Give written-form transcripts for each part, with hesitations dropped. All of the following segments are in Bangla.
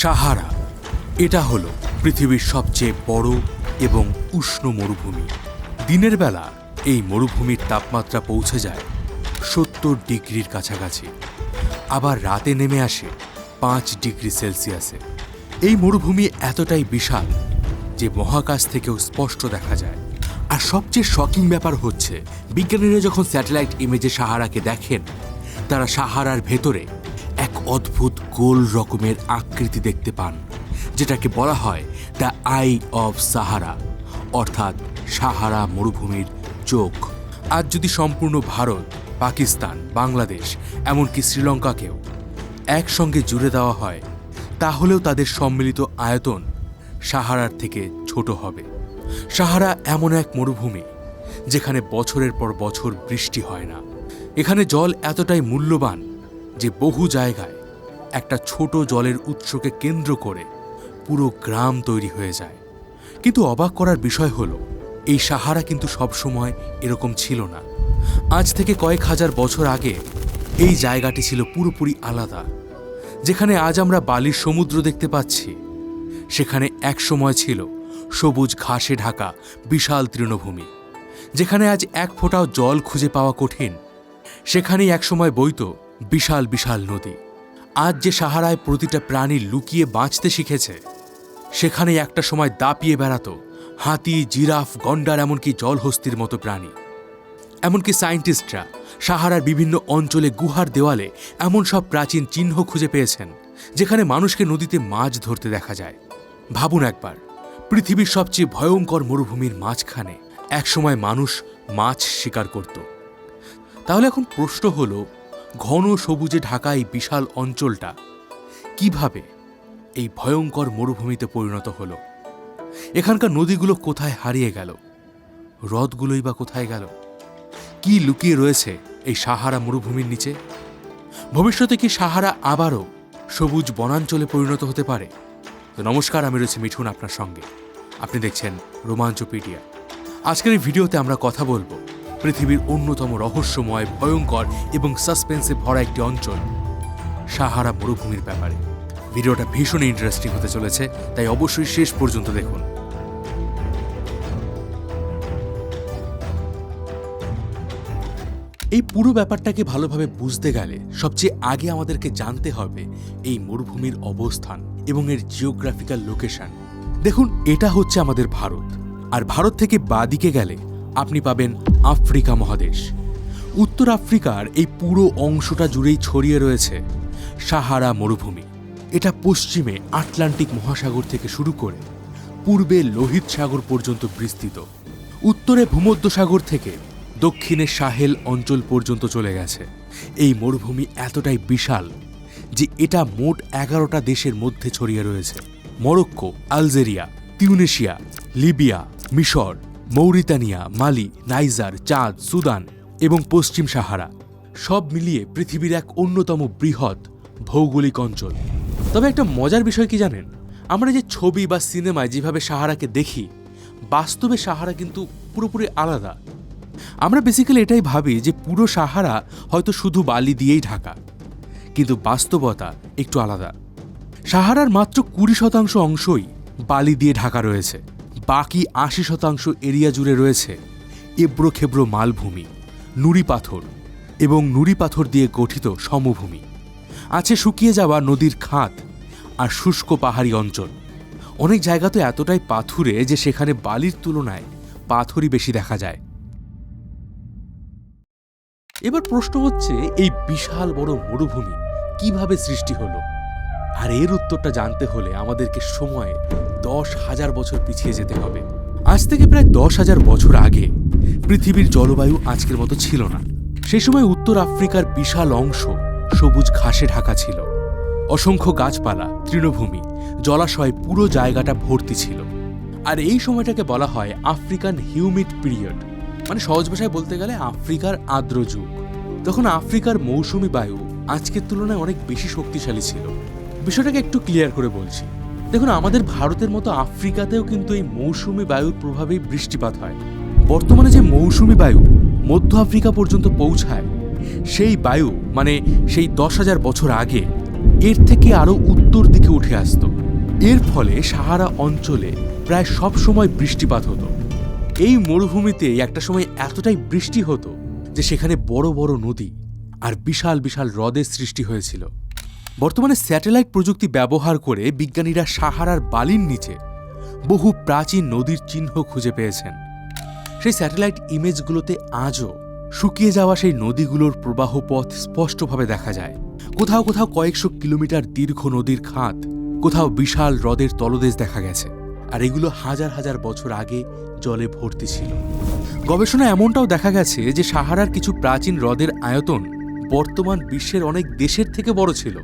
সাহারা এটা হলো পৃথিবীর সবচেয়ে বড় এবং উষ্ণ মরুভূমি। দিনের বেলা এই মরুভূমির তাপমাত্রা পৌঁছে যায় 70 ডিগ্রির কাছাকাছি, আবার রাতে নেমে আসে 5 ডিগ্রি সেলসিয়াসে। এই মরুভূমি এতটাই বিশাল যে মহাকাশ থেকেও স্পষ্ট দেখা যায়। আর সবচেয়ে শকিং ব্যাপার হচ্ছে, বিজ্ঞানীরা যখন স্যাটেলাইট ইমেজে সাহারাকে দেখেন, তারা সাহারার ভেতরে এক অদ্ভুত গোল রকমের আকৃতি দেখতে পান, যেটাকে বলা হয় দ্য আই অফ সাহারা, অর্থাৎ সাহারা মরুভূমির চোখ। আজ যদি সম্পূর্ণ ভারত, পাকিস্তান, বাংলাদেশ, এমনকি শ্রীলঙ্কাকেও একসঙ্গে জুড়ে দেওয়া হয়, তাহলেও তাদের সম্মিলিত আয়তন সাহারার থেকে ছোট হবে। সাহারা এমন এক মরুভূমি যেখানে বছরের পর বছর বৃষ্টি হয় না। এখানে জল এতটাই মূল্যবান যে বহু জায়গায় একটা ছোট জলের উৎসকে কেন্দ্র করে পুরো গ্রাম তৈরি হয়ে যায়। কিন্তু অবাক করার বিষয় হলো, এই সাহারা কিন্তু সবসময় এরকম ছিল না। আজ থেকে কয়েক হাজার বছর আগে এই জায়গাটি ছিল পুরোপুরি আলাদা। যেখানে আজ আমরা বালির সমুদ্র দেখতে পাচ্ছি, সেখানে এক সময় ছিল সবুজ ঘাসে ঢাকা বিশাল তৃণভূমি। যেখানে আজ এক ফোঁটাও জল খুঁজে পাওয়া কঠিন, সেখানেই একসময় বইত বিশাল বিশাল নদী। আজ যে সাহারায় প্রতিটা প্রাণী লুকিয়ে বাঁচতে শিখেছে, সেখানেই একটা সময় দাপিয়ে বেড়াত হাতি, জিরাফ, গন্ডার, এমনকি জলহস্তির মতো প্রাণী। এমনকি সায়েন্টিস্টরা সাহারার বিভিন্ন অঞ্চলে গুহার দেওয়ালে এমন সব প্রাচীন চিহ্ন খুঁজে পেয়েছেন, যেখানে মানুষকে নদীতে মাছ ধরতে দেখা যায়। ভাবুন একবার, পৃথিবীর সবচেয়ে ভয়ঙ্কর মরুভূমির মাঝখানে একসময় মানুষ মাছ শিকার করত। তাহলে এখন প্রশ্ন হলো, ঘন সবুজে ঢাকা এই বিশাল অঞ্চলটা কিভাবে এই ভয়ঙ্কর মরুভূমিতে পরিণত হলো? এখানকার নদীগুলো কোথায় হারিয়ে গেল? হ্রদগুলোই বা কোথায় গেল? কি লুকিয়ে রয়েছে এই সাহারা মরুভূমির নিচে? ভবিষ্যতে কি সাহারা আবারও সবুজ বনাঞ্চলে পরিণত হতে পারে? তো নমস্কার, আমি রয়েছি মিঠুন আপনার সঙ্গে। আপনি দেখছেন রোমাঞ্চপিডিয়া। আজকের এই ভিডিওতে আমরা কথা বলবো পৃথিবীর অন্যতম রহস্যময়, ভয়ঙ্কর এবং সাসপেন্সে ভরা একটি অঞ্চল, সাহারা মরুভূমির ব্যাপারে। ভিডিওটা ভীষণ ইন্টারেস্টিং হতে চলেছে, তাই অবশ্যই শেষ পর্যন্ত দেখুন। এই পুরো ব্যাপারটাকে ভালোভাবে বুঝতে গেলে সবচেয়ে আগে আমাদেরকে জানতে হবে এই মরুভূমির অবস্থান এবং এর জিওগ্রাফিক্যাল লোকেশন। দেখুন, এটা হচ্ছে আমাদের ভারত, আর ভারত থেকে বাঁদিকে গেলে আপনি পাবেন আফ্রিকা মহাদেশ। উত্তর আফ্রিকার এই পুরো অংশটা জুড়েই ছড়িয়ে রয়েছে সাহারা মরুভূমি। এটা পশ্চিমে আটলান্টিক মহাসাগর থেকে শুরু করে পূর্বে লোহিত সাগর পর্যন্ত বিস্তৃত। উত্তরে ভূমধ্যসাগর থেকে দক্ষিণে সাহেল অঞ্চল পর্যন্ত চলে গেছে। এই মরুভূমি এতটাই বিশাল যে এটা মোট 11টা দেশের মধ্যে ছড়িয়ে রয়েছে: মরক্কো, আলজেরিয়া, তিউনেশিয়া, লিবিয়া, মিশর, মৌরিতানিয়া, মালি, নাইজার, চাঁদ, সুদান এবং পশ্চিম সাহারা, সব মিলিয়ে পৃথিবীর এক অন্যতম বৃহৎ ভৌগোলিক অঞ্চল। তবে একটা মজার বিষয় কি জানেন? আমরা যে ছবি বা সিনেমায় যেভাবে সাহারাকে দেখি, বাস্তবে সাহারা কিন্তু পুরোপুরি আলাদা। আমরা বেসিক্যালি এটাই ভাবি যে পুরো সাহারা হয়তো শুধু বালি দিয়েই ঢাকা, কিন্তু বাস্তবতা একটু আলাদা। সাহারার মাত্র 20% অংশই বালি দিয়ে ঢাকা রয়েছে। বাকি 80% এরিয়া জুড়ে রয়েছে এবড়ো খেবড়ো মালভূমি, নুড়ি পাথর এবং নুড়ি পাথর দিয়ে গঠিত সমভূমি। আছে শুকিয়ে যাওয়া নদীর খাত আর শুষ্ক পাহাড়ি অঞ্চল। অনেক জায়গা তো এতটাই পাথুরে যে সেখানে বালির তুলনায় পাথরই বেশি দেখা যায়। এবার প্রশ্ন হচ্ছে, এই বিশাল বড় মরুভূমি কিভাবে সৃষ্টি হলো? আর এর উত্তরটা জানতে হলে আমাদেরকে সময়ে 10,000 বছর পিছিয়ে যেতে হবে। আজ থেকে প্রায় 10,000 বছর আগে পৃথিবীর জলবায়ু আজকের মতো ছিল না। সেই সময় উত্তর আফ্রিকার বিশাল অংশ সবুজ ঘাসে ঢাকা ছিল। অসংখ্য গাছপালা, তৃণভূমি, জলাশয়, পুরো জায়গাটা ভর্তি ছিল। আর এই সময়টাকে বলা হয় আফ্রিকান হিউমিড পিরিয়ড, মানে সহজ ভাষায় বলতে গেলে আফ্রিকার আর্দ্র যুগ। তখন আফ্রিকার মৌসুমি বায়ু আজকের তুলনায় অনেক বেশি শক্তিশালী ছিল। বিষয়টাকে একটু ক্লিয়ার করে বলছি। দেখুন, আমাদের ভারতের মতো আফ্রিকাতেও কিন্তু এই মৌসুমি বায়ুর প্রভাবেই বৃষ্টিপাত হয়। বর্তমানে যে মৌসুমি বায়ু মধ্য আফ্রিকা পর্যন্ত পৌঁছায়, সেই বায়ু মানে সেই 10,000 বছর আগে এর থেকে আরো উত্তর দিকে উঠে আসত। এর ফলে সাহারা অঞ্চলে প্রায় সব সময় বৃষ্টিপাত হতো। এই মরুভূমিতে একটা সময় এতটাই বৃষ্টি হতো যে সেখানে বড় বড় নদী আর বিশাল বিশাল হ্রদের সৃষ্টি হয়েছিল। বর্তমানে স্যাটেলাইট প্রযুক্তি ব্যবহার করে বিজ্ঞানীরা সাহারার বালির নিচে বহু প্রাচীন নদীর চিহ্ন খুঁজে পেয়েছেন। সেই স্যাটেলাইট ইমেজগুলোতে আজও শুকিয়ে যাওয়া সেই নদীগুলোর প্রবাহ পথ স্পষ্টভাবে দেখা যায়। কোথাও কোথাও কয়েকশো কিলোমিটার দীর্ঘ নদীর খাত, কোথাও বিশাল হ্রদের তলদেশ দেখা গেছে। আর এগুলো হাজার হাজার বছর আগে জলে ভর্তি ছিল। গবেষণা এমনটাও দেখা গেছে যে সাহারার কিছু প্রাচীন হ্রদের আয়তন বর্তমান বিশ্বের অনেক দেশের থেকে বড় ছিল।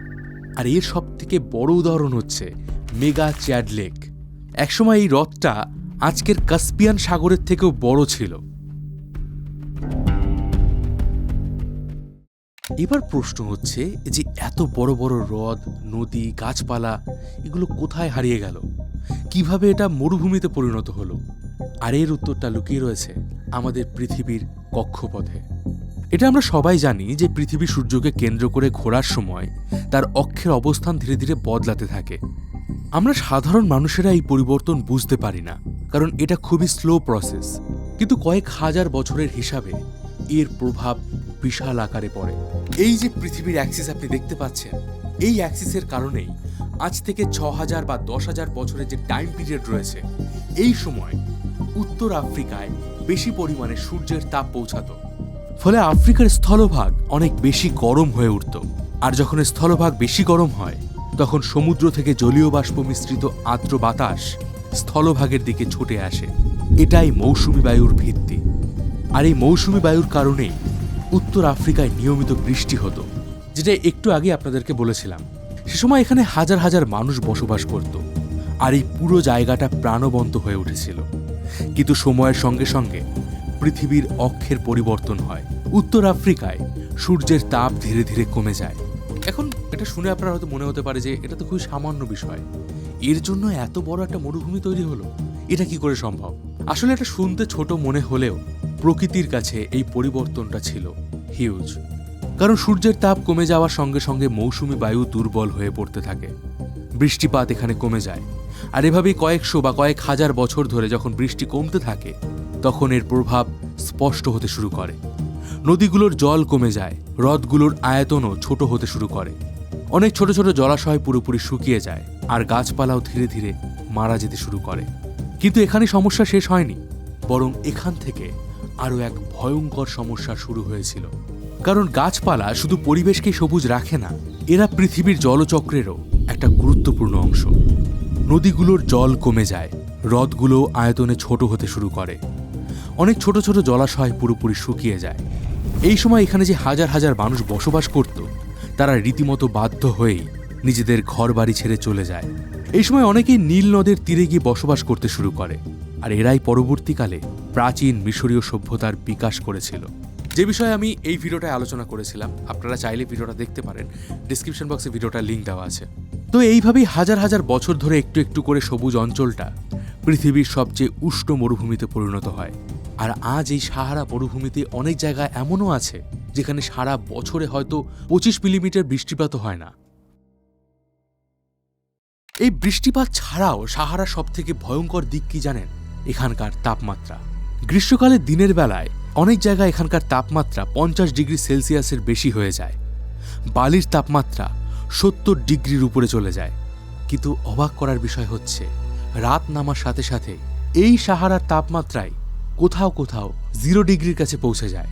আর এর সব থেকে বড় উদাহরণ হচ্ছে মেগা চ্যাড লেক। একসময় এই হ্রদটা আজকের কাস্পিয়ান সাগরের থেকেও বড় ছিল। এবার প্রশ্ন হচ্ছে যে এত বড় বড় হ্রদ, নদী, গাছপালা এগুলো কোথায় হারিয়ে গেল? কিভাবে এটা মরুভূমিতে পরিণত হলো? আর এর উত্তরটা লুকিয়ে রয়েছে আমাদের পৃথিবীর কক্ষপথে। এটা আমরা সবাই জানি যে পৃথিবী সূর্যকে কেন্দ্র করে ঘোরার সময় তার অক্ষের অবস্থান ধীরে ধীরে বদলাতে থাকে। আমরা সাধারণ মানুষেরা এই পরিবর্তন বুঝতে পারি না, কারণ এটা খুবই স্লো প্রসেস। কিন্তু কয়েক হাজার বছরের হিসাবে এর প্রভাব বিশাল আকারে পড়ে। এই যে পৃথিবীর অ্যাক্সিস আপনি দেখতে পাচ্ছেন, এই অ্যাক্সিসের কারণেই আজ থেকে ৬,০০০ বা ১০,০০০ বছরের যে টাইম পিরিয়ড রয়েছে, এই সময় উত্তর আফ্রিকায় বেশি পরিমাণে সূর্যের তাপ পৌঁছাতো। ফলে আফ্রিকার স্থলভাগ অনেক বেশি গরম হয়ে উঠত। আর যখন স্থলভাগ বেশি গরম হয়, তখন সমুদ্র থেকে জলীয় বাষ্প মিশ্রিত আর্দ্র বাতাস স্থলভাগের দিকে ছুটে আসে। এটাই মৌসুমী বায়ুর ভিত্তি। আর এই মৌসুমী বায়ুর কারণেই উত্তর আফ্রিকায় নিয়মিত বৃষ্টি হতো, যেটা একটু আগে আপনাদেরকে বলেছিলাম। সে সময় এখানে হাজার হাজার মানুষ বসবাস করত, আর এই পুরো জায়গাটা প্রাণবন্ত হয়ে উঠেছিল। কিন্তু সময়ের সঙ্গে সঙ্গে পৃথিবীর অক্ষের পরিবর্তন হয়। উত্তর আফ্রিকায় সূর্যের তাপ ধীরে ধীরে কমে যায়। এখন এটা শুনে আপনার হয়তো মনে হতে পারে যে এটা তো খুবই সামান্য বিষয়, এর জন্য এত বড় একটা মরুভূমি তৈরি হলো, এটা কি করে সম্ভব? আসলে এটা শুনতে ছোট মনে হলেও প্রকৃতির কাছে এই পরিবর্তনটা ছিল হিউজ। কারণ সূর্যের তাপ কমে যাওয়ার সঙ্গে সঙ্গে মৌসুমী বায়ু দুর্বল হয়ে পড়তে থাকে, বৃষ্টিপাত এখানে কমে যায়। আর এভাবেই কয়েকশো বা কয়েক হাজার বছর ধরে যখন বৃষ্টি কমতে থাকে, তখন এর প্রভাব স্পষ্ট হতে শুরু করে। নদীগুলোর জল কমে যায়, হ্রদগুলোর আয়তনও ছোট হতে শুরু করে। অনেক ছোট ছোট জলাশয় পুরোপুরি শুকিয়ে যায়, আর গাছপালাও ধীরে ধীরে মারা যেতে শুরু করে। কিন্তু এখানে সমস্যা শেষ হয়নি, বরং এখান থেকে আরও এক ভয়ঙ্কর সমস্যা শুরু হয়েছিল। কারণ গাছপালা শুধু পরিবেশকে সবুজ রাখে না, এরা পৃথিবীর জলচক্রেরও একটা গুরুত্বপূর্ণ অংশ। নদীগুলোর জল কমে যায়, হ্রদগুলো আয়তনে ছোট হতে শুরু করে, অনেক ছোট ছোট জলাশয় পুরোপুরি শুকিয়ে যায়। এই সময় এখানে যে হাজার হাজার মানুষ বসবাস করত, তারা রীতিমতো বাধ্য হয়েই নিজেদের ঘর বাড়ি ছেড়ে চলে যায়। এই সময় অনেকেই নীল নদের তীরে গিয়ে বসবাস করতে শুরু করে, আর এরাই পরবর্তীকালে প্রাচীন মিশরীয় সভ্যতার বিকাশ করেছিল, যে বিষয়ে আমি এই ভিডিওটায় আলোচনা করেছিলাম। আপনারা চাইলে ভিডিওটা দেখতে পারেন, ডিসক্রিপশন বক্সে ভিডিওটার লিঙ্ক দেওয়া আছে। তো এইভাবেই হাজার হাজার বছর ধরে একটু একটু করে সবুজ অঞ্চলটা পৃথিবীর সবচেয়ে উষ্ণ মরুভূমিতে পরিণত হয়। আর আজ এই সাহারা মরুভূমিতে অনেক জায়গায় এমনও আছে যেখানে সারা বছরে হয়তো 25 মিলিমিটার বৃষ্টিপাত হয় না। এই বৃষ্টিপাত ছাড়াও সাহারা সব থেকে ভয়ঙ্কর দিক কি জানেন? এখানকার তাপমাত্রা। গ্রীষ্মকালে দিনের বেলায় অনেক জায়গায় এখানকার তাপমাত্রা 50 ডিগ্রি সেলসিয়াসের বেশি হয়ে যায়। বালির তাপমাত্রা 70 ডিগ্রির উপরে চলে যায়। কিন্তু অবাক করার বিষয় হচ্ছে, রাত নামার সাথে সাথে এই সাহারার তাপমাত্রায় কোথাও কোথাও 0 ডিগ্রির কাছে পৌঁছে যায়।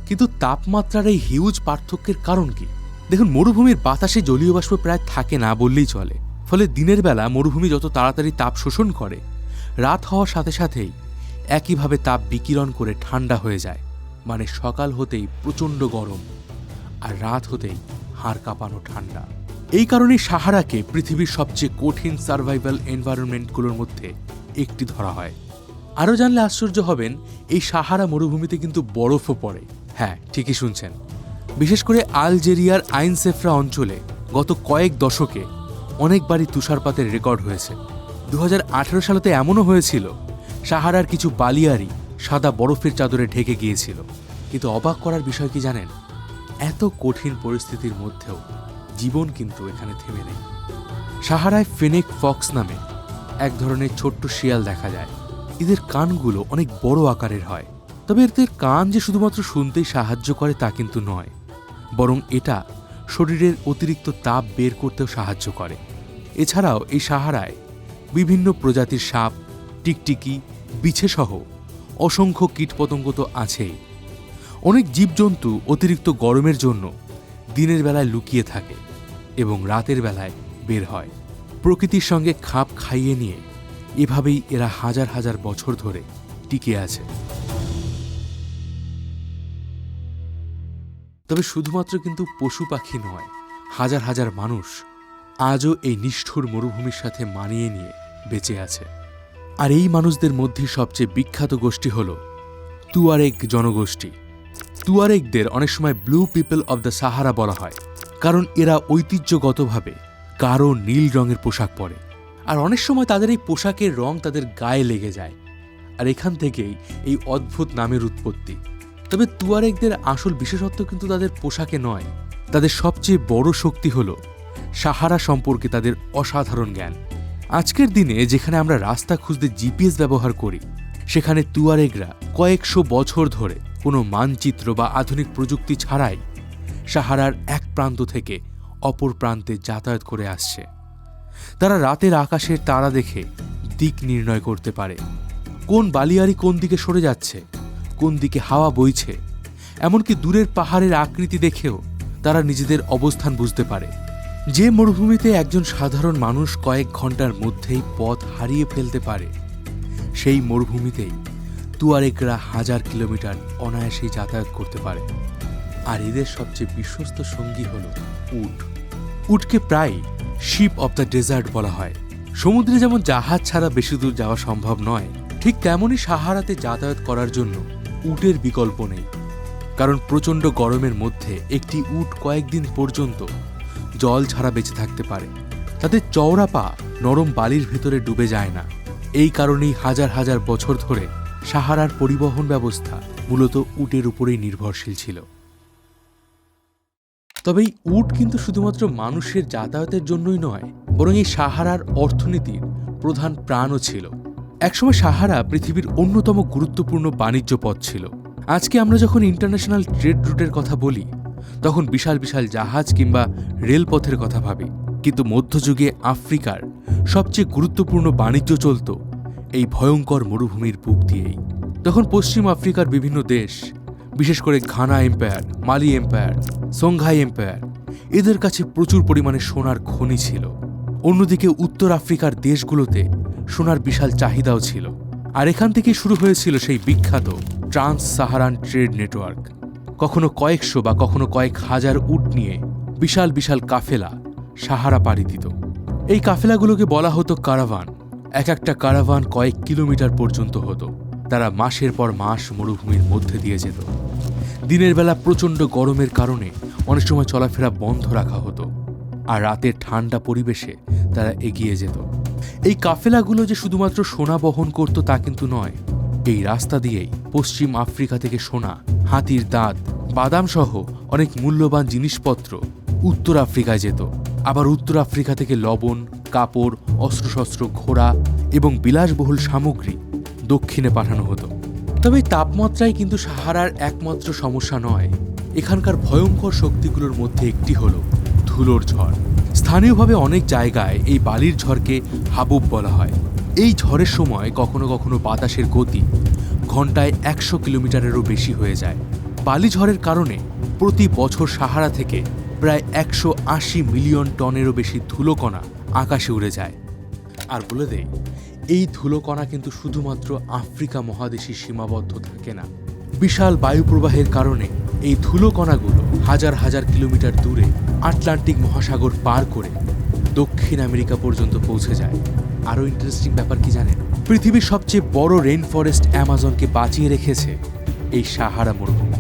কিন্তু তাপমাত্রার এই হিউজ পার্থক্যের কারণ কি? দেখুন, মরুভূমির বাতাসে জলীয় বাষ্প প্রায় থাকে না বললেই চলে। ফলে দিনের বেলা মরুভূমি যত তাড়াতাড়ি তাপ শোষণ করে, রাত হওয়ার সাথে সাথেই একইভাবে তাপ বিকিরণ করে ঠান্ডা হয়ে যায়। মানে সকাল হতেই প্রচণ্ড গরম, আর রাত হতেই হাড় কাঁপানো ঠান্ডা। এই কারণেই সাহারাকে পৃথিবীর সবচেয়ে কঠিন সার্ভাইভাল এনভায়রনমেন্টগুলোর মধ্যে একটি ধরা হয়। আরও জানলে আশ্চর্য হবেন, এই সাহারা মরুভূমিতে কিন্তু বরফও পড়ে। হ্যাঁ, ঠিকই শুনছেন। বিশেষ করে আলজেরিয়ার আইন সেফরা অঞ্চলে গত কয়েক দশকে অনেকবারই তুষারপাতের রেকর্ড হয়েছে। 2018 সালেতে এমনও হয়েছিল, সাহারার কিছু বালিয়ারি সাদা বরফের চাদরে ঢেকে গিয়েছিল। কিন্তু অবাক করার বিষয় কি জানেন? এত কঠিন পরিস্থিতির মধ্যেও জীবন কিন্তু এখানে থেমে নেই। সাহারায় ফেনেক ফক্স নামে এক ধরনের ছোট্ট শিয়াল দেখা যায়। এদের কানগুলো অনেক বড় আকারের হয়, তবে এদের কান যে শুধুমাত্র শুনতেই সাহায্য করে তা কিন্তু নয়, বরং এটা শরীরের অতিরিক্ত তাপ বের করতেও সাহায্য করে। এছাড়াও এই সাহারায় বিভিন্ন প্রজাতির সাপ, টিকটিকি, বিছেসহ অসংখ্য কীটপতঙ্গ তো আছেই। অনেক জীবজন্তু অতিরিক্ত গরমের জন্য দিনের বেলায় লুকিয়ে থাকে এবং রাতের বেলায় বের হয়। প্রকৃতির সঙ্গে খাপ খাইয়ে নিয়ে এভাবেই এরা হাজার হাজার বছর ধরে টিকে আছে। তবে শুধুমাত্র কিন্তু পশু পাখি নয়, হাজার হাজার মানুষ আজও এই নিষ্ঠুর মরুভূমির সাথে মানিয়ে নিয়ে বেঁচে আছে। আর এই মানুষদের মধ্যে সবচেয়ে বিখ্যাত গোষ্ঠী হল তুয়ারেগ জনগোষ্ঠী। তুয়ারেগদের অনেক সময় blue people of the Sahara বলা হয়, কারণ এরা ঐতিহ্যগতভাবে গাঢ় নীল রঙের পোশাক পরে। আর অনেক সময় তাদের এই পোশাকের রং তাদের গায়ে লেগে যায়, আর এখান থেকেই এই অদ্ভুত নামের উৎপত্তি। তবে তুয়ারেগদের আসল বিশেষত্ব কিন্তু তাদের পোশাকে নয়, তাদের সবচেয়ে বড় শক্তি হল সাহারা সম্পর্কে তাদের অসাধারণ জ্ঞান। আজকের দিনে যেখানে আমরা রাস্তা খুঁজতে জিপিএস ব্যবহার করি, সেখানে তুয়ারেগরা কয়েকশো বছর ধরে কোনো মানচিত্র বা আধুনিক প্রযুক্তি ছাড়াই সাহারার এক প্রান্ত থেকে অপর প্রান্তে যাতায়াত করে আসছে। তারা রাতের আকাশের তারা দেখে দিক নির্ণয় করতে পারে, কোন বালিয়াড়ি কোন দিকে সরে যাচ্ছে, কোন দিকে হাওয়া বইছে। এমনকি দূরের পাহাড়ের আকৃতি দেখেও তারা নিজেদের অবস্থান বুঝতে পারে। যে মরুভূমিতে একজন সাধারণ মানুষ কয়েক ঘন্টার মধ্যেই পথ হারিয়ে ফেলতে পারে, সেই মরুভূমিতেই তুয়ারেগরা হাজার কিলোমিটার অনায়াসেই যাতায়াত করতে পারে। আর এদের সবচেয়ে বিশ্বস্ত সঙ্গী হল উট। উটকে প্রায় শিপ অব দ্য ডেজার্ট বলা হয়। সমুদ্রে যেমন জাহাজ ছাড়া বেশি দূর যাওয়া সম্ভব নয়, ঠিক তেমনই সাহারাতে যাতায়াত করার জন্য উটের বিকল্প নেই। কারণ প্রচণ্ড গরমের মধ্যে একটি উট কয়েকদিন পর্যন্ত জল ছাড়া বেঁচে থাকতে পারে। তাদের চওড়া পা নরম বালির ভেতরে ডুবে যায় না। এই কারণেই হাজার হাজার বছর ধরে সাহারার পরিবহন ব্যবস্থা মূলত উটের উপরেই নির্ভরশীল ছিল। তবে এই উট কিন্তু শুধুমাত্র মানুষের যাতায়াতের জন্যই নয়, বরং এই সাহারার অর্থনীতির প্রধান প্রাণও ছিল। একসময় সাহারা পৃথিবীর অন্যতম গুরুত্বপূর্ণ বাণিজ্য পথ ছিল। আজকে আমরা যখন ইন্টারন্যাশনাল ট্রেড রুটের কথা বলি, তখন বিশাল বিশাল জাহাজ কিংবা রেলপথের কথা ভাবি, কিন্তু মধ্যযুগে আফ্রিকার সবচেয়ে গুরুত্বপূর্ণ বাণিজ্য চলত এই ভয়ঙ্কর মরুভূমির বুক দিয়েই। তখন পশ্চিম আফ্রিকার বিভিন্ন দেশ, বিশেষ করে ঘানা এম্পায়ার, মালি এম্পায়ার, সংঘাই এম্পায়ার, এদের কাছে প্রচুর পরিমাণে সোনার খনি ছিল। অন্যদিকে উত্তর আফ্রিকার দেশগুলোতে সোনার বিশাল চাহিদাও ছিল। আর এখান থেকে শুরু হয়েছিল সেই বিখ্যাত ট্রান্স সাহারান ট্রেড নেটওয়ার্ক। কখনো কয়েকশো বা কখনো কয়েক হাজার উট নিয়ে বিশাল বিশাল কাফেলা সাহারা পাড়ি দিত। এই কাফেলাগুলোকে বলা হতো কারাভান। এক একটা কারাভান কয়েক কিলোমিটার পর্যন্ত হতো। তারা মাসের পর মাস মরুভূমির মধ্যে দিয়ে যেত। দিনের বেলা প্রচণ্ড গরমের কারণে অনেক সময় চলাফেরা বন্ধ রাখা হতো, আর রাতের ঠান্ডা পরিবেশে তারা এগিয়ে যেত। এই কাফেলাগুলো যে শুধুমাত্র সোনা বহন করত তা কিন্তু নয়। এই রাস্তা দিয়েই পশ্চিম আফ্রিকা থেকে সোনা, হাতির দাঁত, বাদাম সহ অনেক মূল্যবান জিনিসপত্র উত্তর আফ্রিকায় যেত। আবার উত্তর আফ্রিকা থেকে লবণ, কাপড়, অস্ত্রশস্ত্র, ঘোড়া এবং বিলাসবহুল সামগ্রী দক্ষিণে পাঠানো হতো। তবে তাপমাত্রাই কিন্তু সাহারার একমাত্র সমস্যা নয়। এখানকার ভয়ঙ্কর শক্তিগুলোর মধ্যে একটি হল ধুলোর ঝড়। স্থানীয়ভাবে অনেক জায়গায় এই বালির ঝড়কে হাবুব বলা হয়। এই ঝড়ের সময় কখনো কখনো বাতাসের গতি ঘন্টায় 100 কিলোমিটারেরও বেশি হয়ে যায়। বালি ঝড়ের কারণে প্রতি বছর সাহারা থেকে প্রায় 180 মিলিয়ন টনেরও বেশি ধুলোকণা আকাশে উড়ে যায়। আর বলে দেই, এই ধুলোকণা কিন্তু শুধুমাত্র আফ্রিকা মহাদেশে সীমাবদ্ধ থাকে না। বিশাল বায়ুপ্রবাহের কারণে এই ধুলোকণাগুলো হাজার হাজার কিলোমিটার দূরে আটলান্টিক মহাসাগর পার করে দক্ষিণ আমেরিকা পর্যন্ত পৌঁছে যায়। আরও ইন্টারেস্টিং ব্যাপার কি জানেন? পৃথিবীর সবচেয়ে বড় রেইন ফরেস্ট অ্যামাজনকে বাঁচিয়ে রেখেছে এই সাহারা মরুভূমি।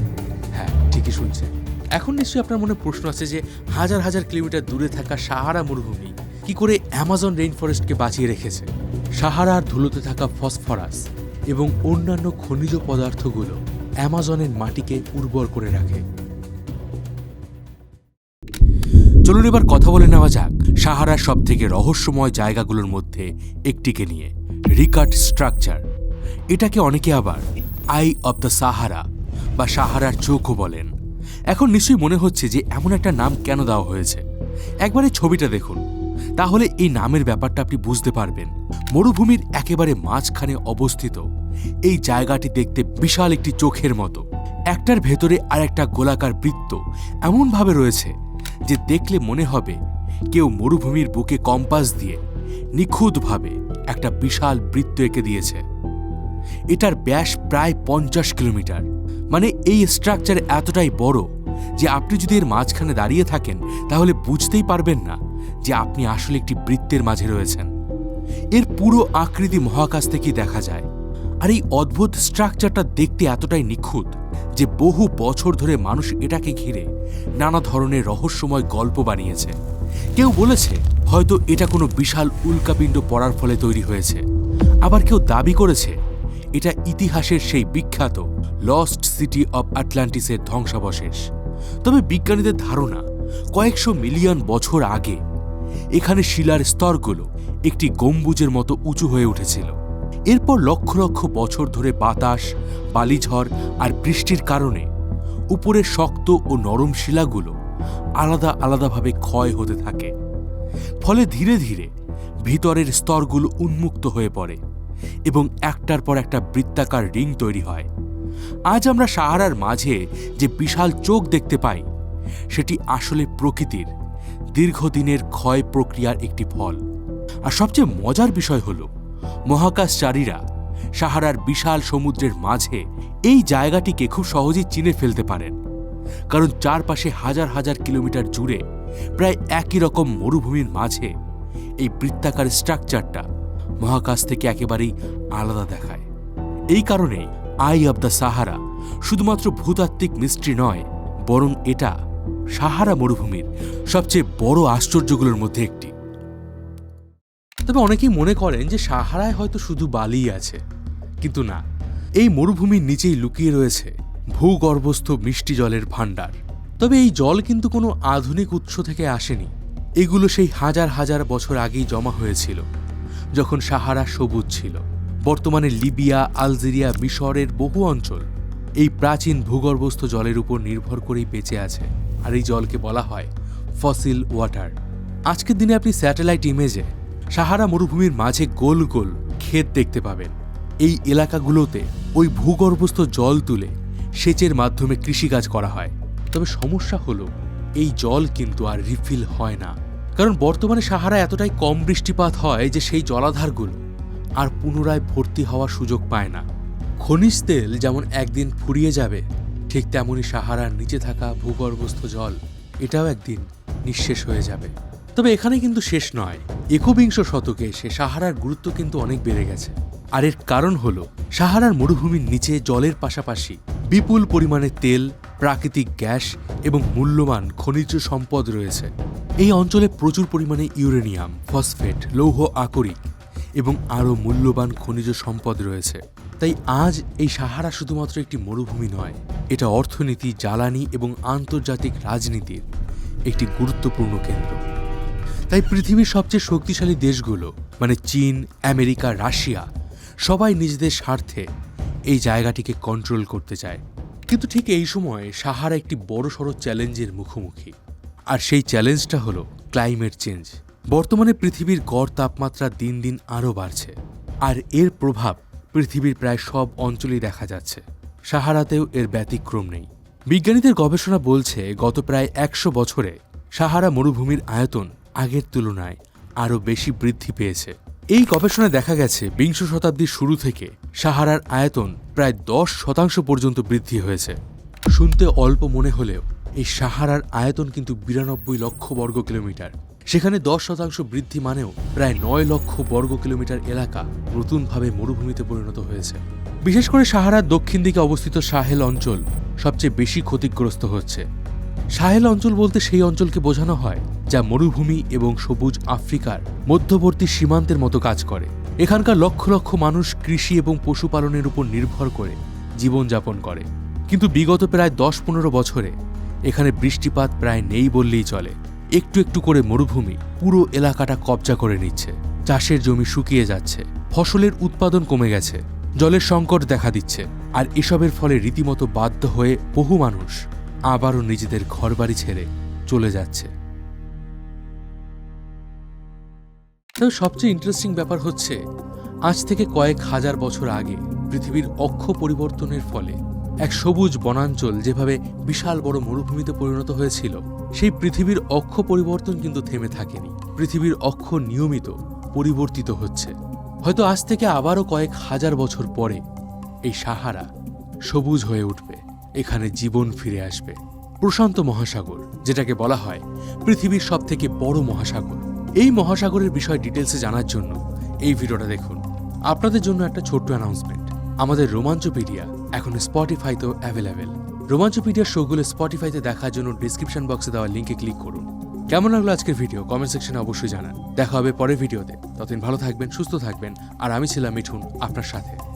হ্যাঁ, ঠিকই শুনছেন। এখন নিশ্চয়ই আপনার মনে প্রশ্ন আছে যে হাজার হাজার কিলোমিটার দূরে থাকা সাহারা মরুভূমি কি করে অ্যামাজন রেইন ফরেস্টকে বাঁচিয়ে রেখেছে? সাহারার ধুলোতে থাকা ফসফরাস এবং অন্যান্য খনিজ পদার্থগুলো অ্যামাজনের মাটিকে উর্বর করে রাখে। চলুন এবার কথা বলে নেওয়া যাক সাহারার সবথেকে রহস্যময় জায়গাগুলোর মধ্যে একটিকে নিয়ে, রিকাট স্ট্রাকচার। এটাকে অনেকে আবার আই অব দ্য সাহারা বা সাহারার চোখও বলেন। এখন নিশ্চয়ই মনে হচ্ছে যে এমন একটা নাম কেন দেওয়া হয়েছে। একবার এই ছবিটা দেখুন, তাহলে এই নামের ব্যাপারটা আপনি বুঝতে পারবেন। মরুভূমির একেবারে মাঝখানে অবস্থিত এই জায়গাটি দেখতে বিশাল একটি চোখের মতো। একটার ভেতরে আর একটা গোলাকার বৃত্ত এমনভাবে রয়েছে যে দেখলে মনে হবে কেউ মরুভূমির বুকে কম্পাস দিয়ে নিখুঁতভাবে একটা বিশাল বৃত্ত এঁকে দিয়েছে। এটার ব্যাস প্রায় 50 কিলোমিটার। মানে এই স্ট্রাকচার এতটাই বড় যে আপনি যদি এর মাঝখানে দাঁড়িয়ে থাকেন তাহলে বুঝতেই পারবেন না যে আপনি আসলে একটি বৃত্তের মাঝে রয়েছেন। এর পুরো আকৃতি মহাকাশ থেকেই দেখা যায়। আর এই অদ্ভুত স্ট্রাকচারটা দেখতে এতটাই নিখুঁত যে বহু বছর ধরে মানুষ এটাকে ঘিরে নানা ধরনের রহস্যময় গল্প বানিয়েছে। কেউ বলেছে হয়তো এটা কোনো বিশাল উল্কাপিণ্ড পড়ার ফলে তৈরি হয়েছে। আবার কেউ দাবি করেছে এটা ইতিহাসের সেই বিখ্যাত লস্ট সিটি অব আটলান্টিসের ধ্বংসাবশেষ। তবে বিজ্ঞানীদের ধারণা কয়েকশো মিলিয়ন বছর আগে এখানে শিলার স্তরগুলো একটি গম্বুজের মতো উঁচু হয়ে উঠেছিল। এরপর লক্ষ লক্ষ বছর ধরে বাতাস, বালিঝড় আর বৃষ্টির কারণে উপরের শক্ত ও নরম শিলাগুলো আলাদা আলাদাভাবে ক্ষয় হতে থাকে। ফলে ধীরে ধীরে ভিতরের স্তরগুলো উন্মুক্ত হয়ে পড়ে এবং একটার পর একটা বৃত্তাকার রিং তৈরি হয়। আজ আমরা সাহারার মাঝে যে বিশাল চোখ দেখতে পাই সেটি আসলে প্রকৃতির দীর্ঘদিনের ক্ষয় প্রক্রিয়ার একটি ফল। আর সবচেয়ে মজার বিষয় হল মহাকাশচারীরা সাহারার বিশাল সমুদ্রের মাঝে এই জায়গাটিকে খুব সহজেই চিনে ফেলতে পারেন, কারণ চারপাশে হাজার হাজার কিলোমিটার জুড়ে প্রায় একই রকম মরুভূমির মাঝে এই বৃত্তাকার স্ট্রাকচারটা মহাকাশ থেকে একেবারেই আলাদা দেখায়। এই কারণে আই অব দ্য সাহারা শুধুমাত্র ভূতাত্ত্বিক মিস্ট্রি নয়, বরং এটা সাহারা মরুভূমির সবচেয়ে বড় আশ্চর্যগুলোর মধ্যে একটি। তবে অনেকেই মনে করেন যে সাহারায় হয়তো শুধু বালিই আছে, কিন্তু না, এই মরুভূমির নিচেই লুকিয়ে রয়েছে ভূগর্ভস্থ মিষ্টি জলের ভাণ্ডার। তবে এই জল কিন্তু কোনো আধুনিক উৎস থেকে আসেনি। এগুলো সেই হাজার হাজার বছর আগেই জমা হয়েছিল, যখন সাহারা সবুজ ছিল। বর্তমানে লিবিয়া, আলজেরিয়া, মিশরের বহু অঞ্চল এই প্রাচীন ভূগর্ভস্থ জলের উপর নির্ভর করেই বেঁচে আছে। আর এই জলকে বলা হয় ফসিল ওয়াটার। আজকের দিনে আপনি স্যাটেলাইট ইমেজে সাহারা মরুভূমির মাঝে গোল গোল ক্ষেত দেখতে পাবেন। এই এলাকাগুলোতে ওই ভূগর্ভস্থ জল তুলে সেচের মাধ্যমে কৃষিকাজ করা হয়। তবে সমস্যা হলো এই জল কিন্তু আর রিফিল হয় না, কারণ বর্তমানে সাহারা এতটাই কম বৃষ্টিপাত হয় যে সেই জলাধারগুলো আর পুনরায় ভর্তি হওয়ার সুযোগ পায় না। খনিজ তেল যেমন একদিন ফুরিয়ে যাবে, ঠিক তেমনই সাহারার নিচে থাকা ভূগর্ভস্থ জল এটাও একদিন নিঃশেষ হয়ে যাবে। তবে এখানে কিন্তু শেষ নয়। 21 শতকে এসে সাহারার গুরুত্ব কিন্তু অনেক বেড়ে গেছে। আর এর কারণ হলো সাহারার মরুভূমির নিচে জলের পাশাপাশি বিপুল পরিমাণে তেল, প্রাকৃতিক গ্যাস এবং মূল্যবান খনিজ সম্পদ রয়েছে। এই অঞ্চলে প্রচুর পরিমাণে ইউরেনিয়াম, ফসফেট, লৌহ আকরিক এবং আরও মূল্যবান খনিজ সম্পদ রয়েছে। তাই আজ এই সাহারা শুধুমাত্র একটি মরুভূমি নয়, এটা অর্থনীতি, জ্বালানি এবং আন্তর্জাতিক রাজনীতির একটি গুরুত্বপূর্ণ কেন্দ্র। তাই পৃথিবীর সবচেয়ে শক্তিশালী দেশগুলো মানে চীন, আমেরিকা, রাশিয়া সবাই নিজেদের স্বার্থে এই জায়গাটিকে কন্ট্রোল করতে চায়। কিন্তু ঠিক এই সময়ে সাহারা একটি বড়সড় চ্যালেঞ্জের মুখোমুখি। আর সেই চ্যালেঞ্জটা হলো ক্লাইমেট চেঞ্জ। বর্তমানে পৃথিবীর গড় তাপমাত্রা দিন দিন আরও বাড়ছে, আর এর প্রভাব পৃথিবীর প্রায় সব অঞ্চলেই দেখা যাচ্ছে। সাহারাতেও এর ব্যতিক্রম নেই। বিজ্ঞানীদের গবেষণা বলছে গত প্রায় 100 বছরে সাহারা মরুভূমির আয়তন আগের তুলনায় আরও বেশি বৃদ্ধি পেয়েছে। এই গবেষণায় দেখা গেছে 20 শতাব্দীর শুরু থেকে সাহারার আয়তন প্রায় 10% পর্যন্ত বৃদ্ধি হয়েছে। শুনতে অল্প মনে হলেও এই সাহারার আয়তন কিন্তু 92 লক্ষ বর্গ কিলোমিটার। সেখানে 10% বৃদ্ধি মানেও প্রায় 9 লক্ষ বর্গ কিলোমিটার এলাকা নতুনভাবে মরুভূমিতে পরিণত হয়েছে। বিশেষ করে সাহারার দক্ষিণ দিকে অবস্থিত সাহেল অঞ্চল সবচেয়ে বেশি ক্ষতিগ্রস্ত হচ্ছে। সাহেল অঞ্চল বলতে সেই অঞ্চলকে বোঝানো হয় যা মরুভূমি এবং সবুজ আফ্রিকার মধ্যবর্তী সীমান্তের মতো কাজ করে। এখানকার লক্ষ লক্ষ মানুষ কৃষি এবং পশুপালনের উপর নির্ভর করে জীবনযাপন করে। কিন্তু বিগত প্রায় 10-15 বছরে এখানে বৃষ্টিপাত প্রায় নেই বললেই চলে। একটু একটু করে মরুভূমি পুরো এলাকাটা কবজা করে নিচ্ছে। চাষের জমি শুকিয়ে যাচ্ছে, ফসলের উৎপাদন কমে গেছে, জলের সংকট দেখা দিচ্ছে। আর এসবের ফলে রীতিমতো বাধ্য হয়ে বহু মানুষ আবারও নিজেদের ঘরবাড়ি ছেড়ে চলে যাচ্ছে। তবে সবচেয়ে ইন্টারেস্টিং ব্যাপার হচ্ছে, আজ থেকে কয়েক হাজার বছর আগে পৃথিবীর অক্ষ পরিবর্তনের ফলে এক সবুজ বনাঞ্চল যেভাবে বিশাল বড় মরুভূমিতে পরিণত হয়েছিল, সেই পৃথিবীর অক্ষ পরিবর্তন কিন্তু থেমে থাকেনি। পৃথিবীর অক্ষ নিয়মিত পরিবর্তিত হচ্ছে। হয়তো আজ থেকে আবারও কয়েক হাজার বছর পরে এই সাহারা সবুজ হয়ে উঠবে, এখানে জীবন ফিরে আসবে। প্রশান্ত মহাসাগর, যেটাকে বলা হয় পৃথিবীর সবথেকে বড় মহাসাগর, এই মহাসাগরের বিষয়ে ডিটেলসে জানার জন্য এই ভিডিওটা দেখুন। আপনাদের জন্য একটা ছোট্ট অ্যানাউন্সমেন্ট, আমাদের রোমাঞ্চপিডিয়া এখন স্পটিফাইতেও অ্যাভেলেবেল। রোমাঞ্চপিডিয়ার শোগুলো স্পটিফাইতে দেখার জন্য ডিসক্রিপশন বক্সে দেওয়া লিঙ্কে ক্লিক করুন। কেমন লাগলো আজকের ভিডিও কমেন্ট সেকশনে অবশ্যই জানান। দেখা হবে পরের ভিডিওতে। ততদিন ভালো থাকবেন, সুস্থ থাকবেন। আর আমি ছিলাম মিঠুন আপনার সাথে।